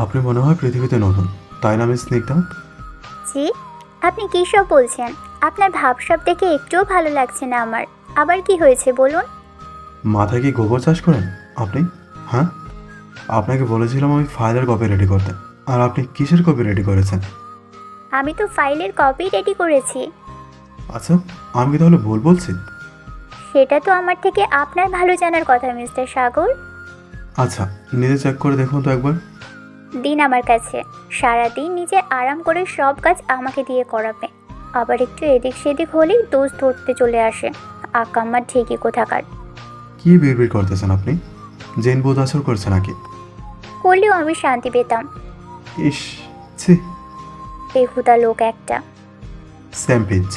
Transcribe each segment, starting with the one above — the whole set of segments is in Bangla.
আপনি মনে হয় পৃথিবীতে নতুন, তাই না মিস স্নিগ্ধা? জি, আপনি কী সব বলছেন? আপনার ভাবসাব দেখে একটুও ভালো লাগছে না আমার। আবার কি হয়েছে বলুন? মাথায় কি গোবর চাষ করেন আপনি? হ্যাঁ, আপনাকে বলেছিলাম আমি ফাইলের কপি রেডি করতে, আর আপনি কিসের কপি রেডি করেছেন? আমি তো ফাইলের কপি রেডি করেছি। আচ্ছা, আমি কি তাহলে ভুল বলছি? সেটা তো আমার থেকে আপনার ভালো জানার কথা মিস্টার সাগর। আচ্ছা, নিজে চেক করে দেখুন তো একবার। দিন আমার কাছে। সারাদিন নিজে আরাম করে সব কাজ আমাকে দিয়ে করাবে। আবার একটু এদিক সেদিক হলেই দোষ ধরতে চলে আসে। আকাম্মা ঠিকই কোথাকার। কি বিড়বিড় করতেছেন আপনি? জেন বোধ আসর করছে নাকি? করলেও আমি শান্তি পেতাম। ইস, ছি। বেহুদা লোক একটা। Same pitch.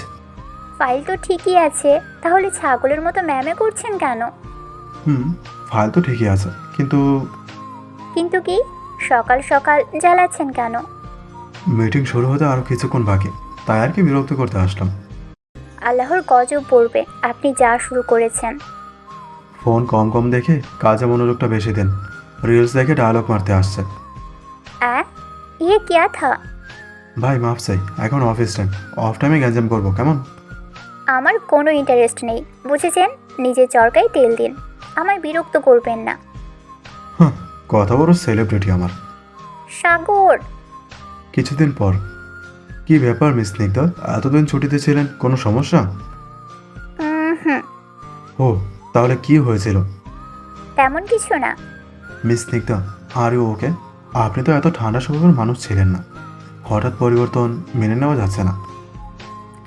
ফাইল তো ঠিকই আছে, তাহলে ছাগলের মতো ম্যামে করছেন কেন? হুম, ফাইল তো ঠিকই আছে, কিন্তু কিন্তু কি? সকাল সকাল জ্বালাচ্ছেন কেন? মিটিং শুরু হতে আরও কিছুক্ষণ বাকি, তাই আর কি বিরক্ত করতে আসলাম। আল্লাহর গজব পড়বে আপনি যা শুরু করেছেন। ফোন কম কম দেখে কাজে মনোযোগটা বেশি দেন। রিলস দেখে ডায়লগ মারতে আসছে। অ্যাঁ, ইয়ে কিয়া থা? ভাই মাফ চাই, এখন অফিস টাইম। অফ টাইমে গ্যাঞ্জাম করবো কেমন? আমার কোনো ইন্টারেস্ট নেই, বুঝেছেন? নিজের চরকায় তেল দিন। আমায় বিরক্ত করবেন না। হ্যাঁ, কত বড় সেলিব্রিটি আমার। সাগর। কিছুদিন পর। কি ব্যাপার মিস স্নিগ্ধা, এতদিন ছুটিতে ছিলেন, কোনো সমস্যা? হুম, ও, তাহলে কি হয়েছিল? তেমন কিছু না। Miss Snigdha, are you okay? আপনি তো এত ঠান্ডা স্বভাবের মানুষ ছিলেন না। হঠাৎ পরিবর্তন মেনে নেওয়া যাচ্ছে না।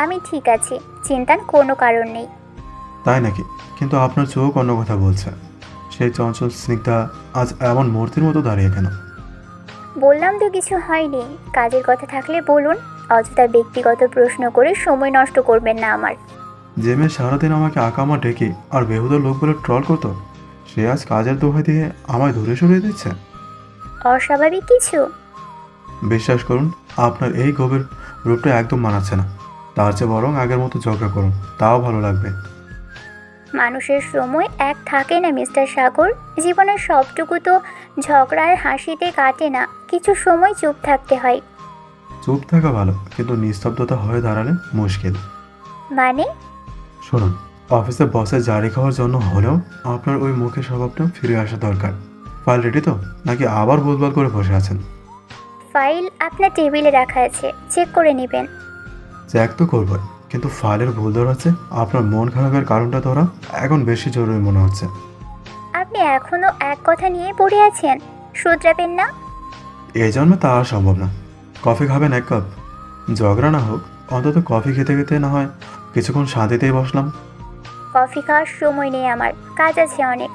আমি ঠিক আছি, চিন্তার কোনো কারণ নেই। তাই নাকি? কিন্তু আপনার চোখ অন্য কথা বলছে। সেই চঞ্চল স্নিগ্ধা আজ এমন মূর্তির মতো দাঁড়িয়ে কেন? বললাম তো কিছু হয়নি। কাজের কথা থাকলে বলুন। অযথা ব্যক্তিগত প্রশ্ন করে সময় নষ্ট করবেন না আমার। যে মেয়ে সারাদিন আমাকে আকামা ডেকে আর বেহুদা লোক বলে ট্রল করতো, সে আজ কাজের দোহাই দিয়ে আমায় দূরে সরিয়ে দিচ্ছে। অস্বাভাবিক কিছু? বিশ্বাস করুন, আপনার এই গভীর রূপটা একদম মানাচ্ছে না। তার চেয়ে বরং আগের মতো ঝগড়া করুন, তাও ভালো লাগবে। মানুষের সময় এক থাকে না মিস্টার সাগর। জীবনের সবটুকু তো ঝগড়ার হাসিতে কাটে না, কিছু সময় চুপ থাকতে হয়। চুপ থাকা ভালো, কিন্তু নিস্তব্ধতা হয়ে দাঁড়ালে মুশকিল। মানে? শুনুন, অফিসে বসে জারি খাওয়ার জন্য হলেও আপনার ওই মুখের স্বভাবটা ফিরে আসা দরকার। ফাইল রেডি তো, নাকি আবার ভুলভাল করে বসে আছেন? ফাইল আপনার টেবিলে রাখা আছে, চেক করে নেবেন। চেক তো করবই, কিন্তু ফাইলের ভুল ধরাচ্ছে আপনার মন খারাপের কারণটা ধরা এখন বেশি জরুরি মনে হচ্ছে। আপনি এখনো এক কথা নিয়ে পড়ে আছেন, শুধরাবেন না? এই জন্মে তা আর সম্ভব না। কফি খাবেন এক কাপ? ঝগড়া না হোক, অন্তত কফি খেতে খেতে না হয় কিছুক্ষণ শান্তিতেই বসলাম। কফি খাওয়ার সময় নেই আমার, কাজ আছে অনেক।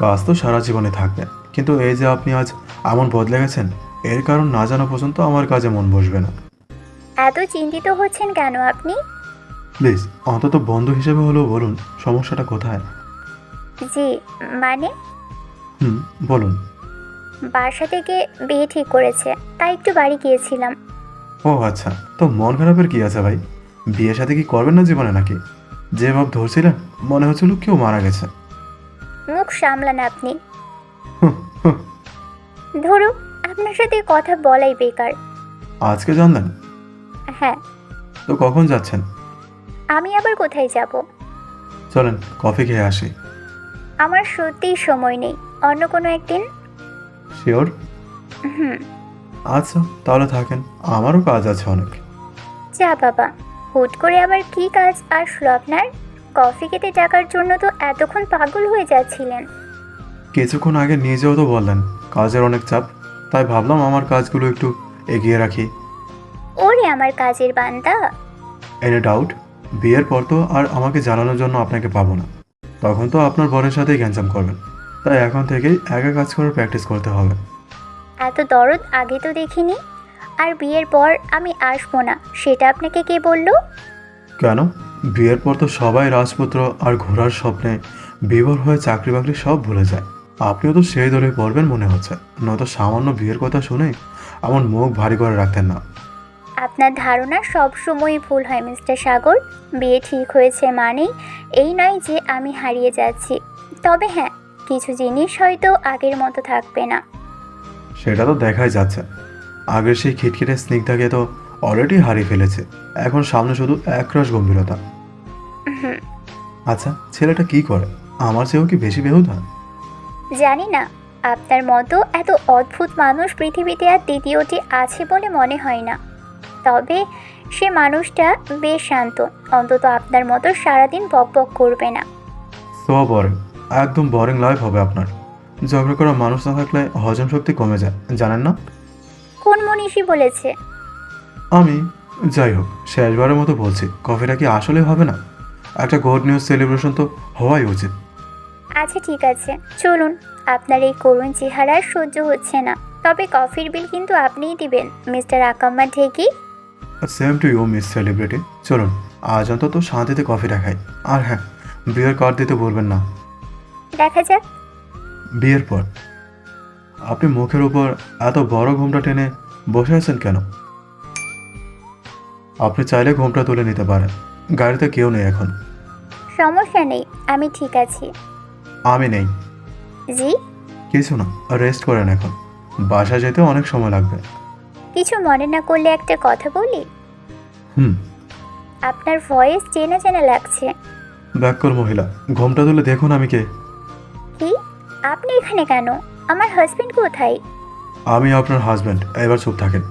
কাজ তো সারা জীবনে থাকবে, কিন্তু এই যে আপনি আজ এমন বদলে গেছেন, এর কারণ না জানা পর্যন্ত আমার কাজে মন বসবে না। এত চিন্তিত হচ্ছেন কেন আপনি? প্লিজ, অন্তত বন্ধু হিসেবে হলেও বলুন সমস্যাটা কোথায়। জি, মানে? হুম, বলুন। বাসা থেকে বিয়ে ঠিক করেছে, তাই একটু বাড়ি গিয়েছিলাম। ও আচ্ছা, তো মন খারাপের কি আছে ভাই? বিয়ের সাথে কি করবেন না জীবনে নাকি? যে ভাব ধরছিলেন, মনে হচ্ছিল কেউ মারা গেছে। মুখ সামলান আপনি। হুঁ, হুঁ। ধরো, আপনার সাথে কথা বলাই বেকার। আজকে জানলেন? হ্যাঁ। তো কখন যাচ্ছেন? আমি আবার কোথায় যাব? চলেন কফি খেয়ে আসি। আমার সত্যিই সময় নেই, অন্য কোনো একদিন। শিওর? হুম। আচ্ছা, তাহলে থাকেন, আমারও কাজ আছে অনেক। যা বাবা, হুট করে আবার কি কাজ আসলো আপনার? কফি খেতে ডাকার জন্য তো এতক্ষণ পাগল হয়ে যাচ্ছিলেন। কিছুক্ষণ আগে নিজেও তো বললেন কাজের অনেক চাপ, তাই ভাবলাম আমার কাজগুলো একটু এগিয়ে রাখি। ওরে আমার কাজের বান্দা। Any doubt? বিয়ের পর তো আর আমাকে জানানোর জন্য আপনাকে পাবো না। তখন তো আপনার বরের সাথেই গ্যাঞ্জাম করবেন। তাই এখন থেকেই একা কাজ করার প্র্যাকটিস করতে হবে। এত দরদ আগে তো দেখিনি। আর বিয়ের পর আমি আসবো না, সেটা আপনাকে কে বলল? কেন? বিয়ের পর তো সবাই রাজপুত্র আর ঘোড়ার স্বপ্নে বিভোর হয়ে চাকরি বাকরি সব ভুলে যায়। আপনিও তো সেই দলে পড়বেন মনে হচ্ছে, নয়তো সামান্য বিয়ের কথা শুনে এমন মুখ ভারী করে রাখতেন না। আপনার ধারণা সব সময়ই ভুল হয় মিস্টার সাগর। বিয়ে ঠিক হয়েছে মানেই এই নয় যে আমি হারিয়ে যাচ্ছি। তবে হ্যাঁ, কিছু জিনিস হয়তো আগের মতো থাকবে না। সেটা তো দেখাই যাচ্ছে। আগের সেই খিটখিটে স্নিগ্ধাকে তো অলরেডি হারিয়ে ফেলেছে। এখন সামনে শুধু একরাশ গম্ভীরতা। হুম, আচ্ছা, ছেলেটা কি করে? আমার চেয়েও কি বেশি বেহুদা? জানি না, আপনার মতো এত অদ্ভুত মানুষ পৃথিবীতে আর দ্বিতীয়টি আছে বলে মনে হয় না। তবে সে মানুষটা বেশ শান্ত, অন্তত আপনার মতো সারাদিন বকবক করবে না। So boring. একদম বোরিং লাইফ হবে আপনার। ঝগড়া করা মানুষ না থাকলে হজম শক্তি কমে যায়, জানেন না? কোন মনীষী বলেছে? আমি, যাই হোক, শেষবারের মতো বলছি, কফিটা কি আসলে হবে না? একটা গুড নিউজ সেলিব্রেশন তো হওয়াই উচিত। আচ্ছা ঠিক আছে, চলুন। আপনার এই করুণ চেহারা আর সহ্য হচ্ছে না। তবে কফির বিল কিন্তু আপনিই দিবেন, মিস্টার আকাম্মা ঢেকি। Same to you miss celebrity. চলুন, আজ অন্তত শান্তিতে কফিটা খাই। আর হ্যাঁ, বিয়ের কার্ড দিতে বলবেন না। দেখা যাক। বিয়ের পর আপনি মুখের উপর এত বড় ঘোমটা টেনে বসে আছেন কেন? আপনি চাইলে ঘোমটা তুলে নিতে পারেন। গাড়িতে কেউ নেই এখন। সমস্যা নেই, আমি ঠিক আছি। আমি নেই। জি? কিছু না, রেস্ট করেন এখন। বাসা যেতে অনেক সময় লাগবে। কিছু মনে না করলে একটা কথা বলি? হুম। আপনার ভয়েস চেনা চেনা লাগছে। ব্যাককল মহিলা, ঘোমটা তুলে দেখুন আমি কে। কি? আপনি এখানে কেন? আমার হাজবেন্ড কোথায়? আমি আপনার হাজব্যান্ড। এবার চুপ থাকেন।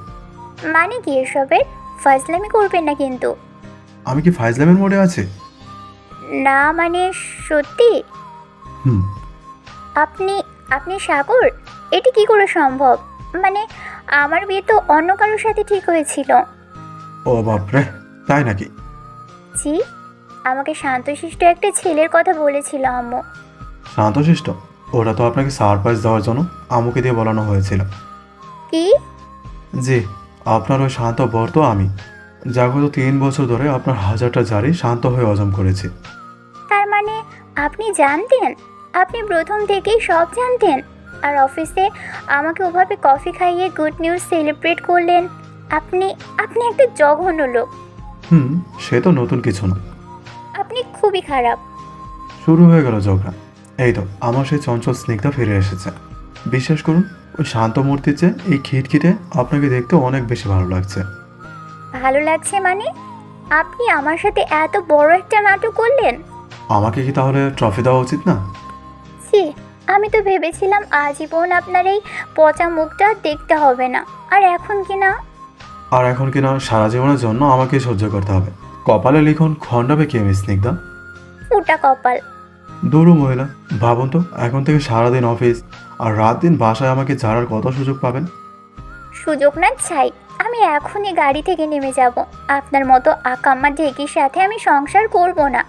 মানে কি এসবের? ফাজলামি করবেন না কিন্তু। আমি কি ফাইজলামের মোড়ে আছি? না মানে, সত্যি? হুম। আপনি আপনি সাগর? এটি কি করে সম্ভব? মানে, আমার বিয়ে তো অন্য কারোর সাথে ঠিক হয়েছিল। ও বাপরে, তাই নাকি? জি, আমাকে শান্তশিষ্ট একটা ছেলের কথা বলেছিল আম্মু। শান্তশিষ্ট? ওটা তো আপনাকে সারপ্রাইজ দেওয়ার জন্য আমুকে দিয়ে বলানো হয়েছিল। কি? জি, আপনার ওই শান্ত বর তো আমি, যা গত 3 বছর ধরে আপনার হাজারটা জারি শান্ত হয়ে হজম করেছি। তার মানে আপনি জানতেন? আপনি প্রথম থেকেই সব জানতেন? আর অফিসে আমাকে ওভাবে কফি খাইয়ে গুড নিউজ সেলিব্রেট করলেন? আপনি আপনি একটা জঘন্য লোক। হুম, সে তো নতুন কিছু না। আপনি খুবই খারাপ। শুরু হয়ে গেল ঝগড়া। এই তো আমার সেই চঞ্চল স্নিগ্ধা ফিরে এসেছে। বিশ্বাস করুন, ওই শান্ত মূর্তির চেয়ে এই খিটখিটে আপনাকে দেখতে অনেক বেশি ভালো লাগছে। ভালো লাগছে মানে? আপনি আমার সাথে এত বড় একটা নাটক করলেন? আমাকে কি তাহলে ট্রফি দেওয়া উচিত না? ছি, আমি তো ভেবেছিলাম আজীবন আপনার এই পচা মুখটা দেখতে হবে না। আর এখন কি না? আর এখন কিনা সারা জীবনের জন্য আমাকে সহ্য করতে হবে। কপালে লিখন খণ্ডাবে কে মিস স্নিগ্ধা? ফুটা কপাল। দূরু মহিলা, ভাবুন তো, এখন থেকে সারাদিন অফিস আর রাত দিন বাসায় আমাকে ঝাড়ার কত সুযোগ পাবেন। সুযোগ না চাই, আমি এখনই গাড়ি থেকে নেমে যাব। আপনার মতো আকাম্মা ঢেকির সাথে আমি সংসার করব না।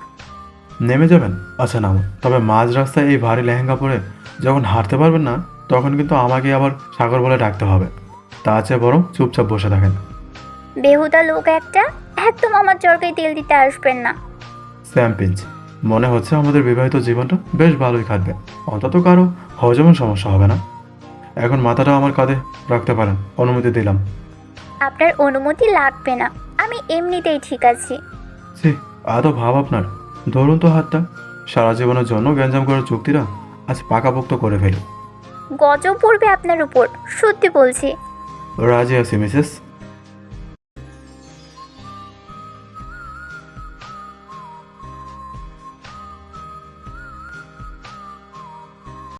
নেমে যাবেন? আচ্ছা নামুন, তবে মাঝ রাস্তায় এই ভারী লেহেঙ্গা পরে যখন হাঁটতে পারবেন না, তখন কিন্তু আমাকে আবার সাগর বলে ডাকতে হবে। তার চেয়ে বরং চুপচাপ বসে থাকেন। বেহুদা লোক একটা, একদম আমার চরকায় তেল দিতে আসবেন না। স্যাম পিঞ্চ, মনে হচ্ছে আমাদের বিবাহিত জীবনটা বেশ ভালোই কাটবে। অন্তত কারো হজমের সমস্যা হবে না। এখন মাথাটা আমার কাঁধে রাখতে পারেন, অনুমতি দিলাম। আপনার অনুমতি লাগবে না, আমি এমনিতেই ঠিক আছি। ছি, এত ভাব আপনার। ধরুন তো হাতটা। সারা জীবনের জন্য গ্যাঞ্জাম করার চুক্তিটা আজ পাকাপোক্ত করে ফেলি। গজব পড়বে আপনার উপর, সত্যি বলছি। রাজি আছি মিসেস।